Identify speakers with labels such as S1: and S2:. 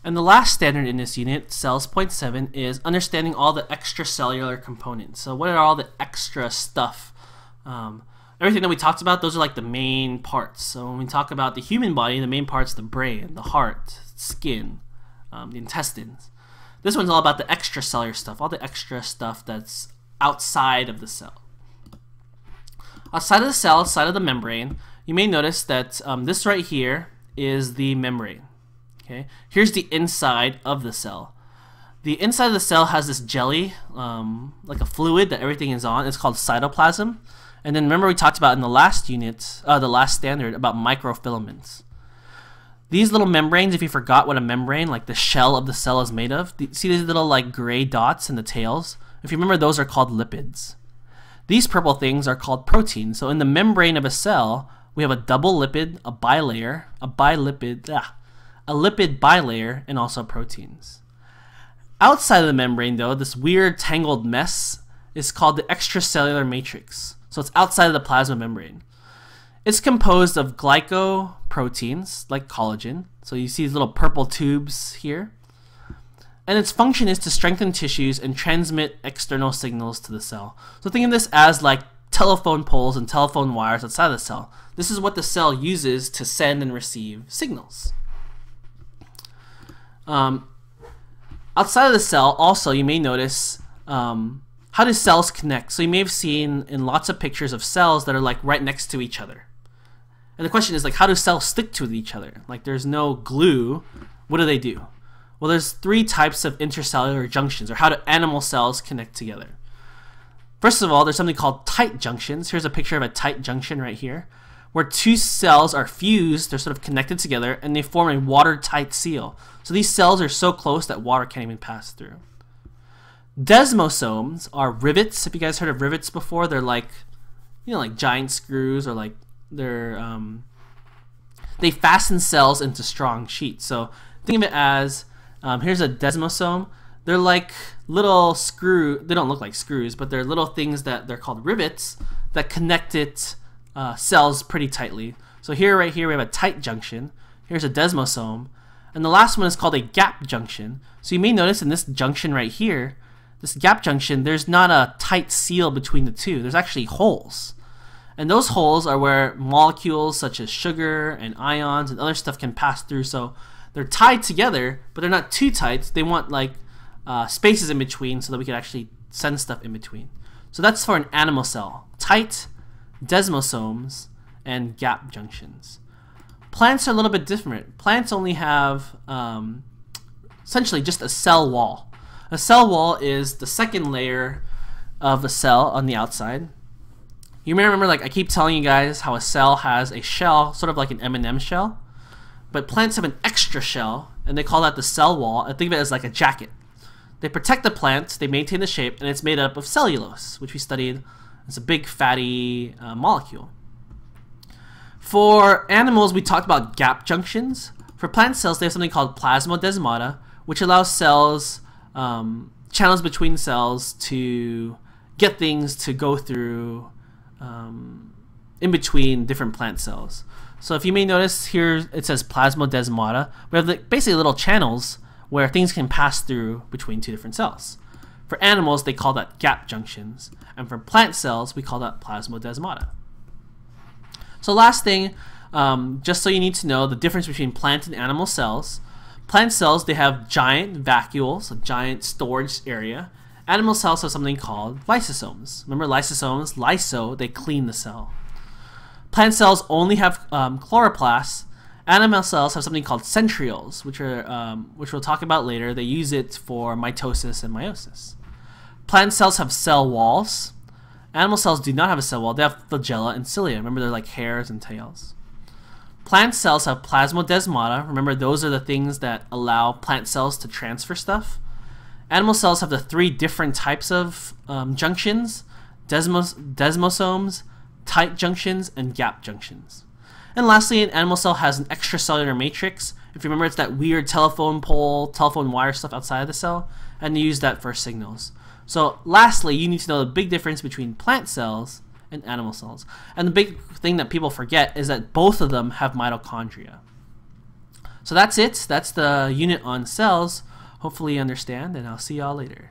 S1: And the last standard in this unit, CELLS.7, is understanding all the extracellular components. So what are all the extra stuff? Everything that we talked about, those are like the main parts. So when we talk about the human body, the main parts, the brain, the heart, skin, the intestines. This one's all about the extracellular stuff, all the extra stuff that's outside of the cell. Outside of the cell, outside of the membrane, you may notice that this right here is the membrane. Okay, here's the inside of the cell. The inside of the cell has this jelly, like a fluid that everything is on. It's called cytoplasm. And then remember we talked about in the last unit, the last standard, about microfilaments. These little membranes, if you forgot what a membrane, like the shell of the cell, is made of, see these little like gray dots in the tails? If you remember, those are called lipids. These purple things are called proteins. So in the membrane of a cell, we have a double lipid, a bilayer, a lipid bilayer, and also proteins. Outside of the membrane, though, this weird tangled mess is called the extracellular matrix. So it's outside of the plasma membrane. It's composed of glycoproteins, like collagen. So you see these little purple tubes here. And its function is to strengthen tissues and transmit external signals to the cell. So think of this as like telephone poles and telephone wires outside of the cell. This is what the cell uses to send and receive signals. Outside of the cell, also, you may notice how do cells connect? So you may have seen in lots of pictures of cells that are like right next to each other. And the question is like, how do cells stick to each other? Like there's no glue. What do? Well, there's 3 types of intercellular junctions, or how do animal cells connect together. First of all, there's something called tight junctions. Here's a picture of a tight junction right here, where 2 cells are fused, they're sort of connected together, and they form a watertight seal. So these cells are so close that water can't even pass through. Desmosomes are rivets. If you guys heard of rivets before, they're like, like giant screws, or like they fasten cells into strong sheets. So think of it as, here's a desmosome. They're like little they don't look like screws, but they're little things that they're called rivets that connect cells pretty tightly. So right here we have a tight junction. Here's a desmosome. And the last one is called a gap junction. So you may notice in this junction right here, this gap junction, there's not a tight seal between the two. There's actually holes. And those holes are where molecules such as sugar and ions and other stuff can pass through. So they're tied together, but they're not too tight. They want like spaces in between so that we can actually send stuff in between. So that's for an animal cell. Tight, desmosomes, and gap junctions. Plants are a little bit different. Plants only have essentially just a cell wall. A cell wall is the second layer of a cell on the outside. You may remember, like I keep telling you guys, how a cell has a shell, sort of like an M&M shell. But plants have an extra shell, and they call that the cell wall. I think of it as like a jacket. They protect the plant, they maintain the shape, and it's made up of cellulose, which we studied. It's a big fatty molecule. For animals, we talked about gap junctions. For plant cells, they have something called plasmodesmata, which allows cells, channels between cells to get things to go through in between different plant cells. So if you may notice here, it says plasmodesmata. We have basically little channels where things can pass through between 2 different cells. For animals, they call that gap junctions. And for plant cells, we call that plasmodesmata. So last thing, just so you need to know the difference between plant and animal cells. Plant cells, they have giant vacuoles, a giant storage area. Animal cells have something called lysosomes. Remember lysosomes? Lyso, they clean the cell. Plant cells only have chloroplasts. Animal cells have something called centrioles, which we'll talk about later. They use it for mitosis and meiosis. Plant cells have cell walls. Animal cells do not have a cell wall. They have flagella and cilia. Remember, they're like hairs and tails. Plant cells have plasmodesmata. Remember, those are the things that allow plant cells to transfer stuff. Animal cells have the 3 different types of junctions: desmosomes, tight junctions, and gap junctions. And lastly, an animal cell has an extracellular matrix. If you remember, it's that weird telephone pole, telephone wire stuff outside of the cell, and they use that for signals. So lastly, you need to know the big difference between plant cells and animal cells. And the big thing that people forget is that both of them have mitochondria. So that's it. That's the unit on cells. Hopefully you understand, and I'll see y'all later.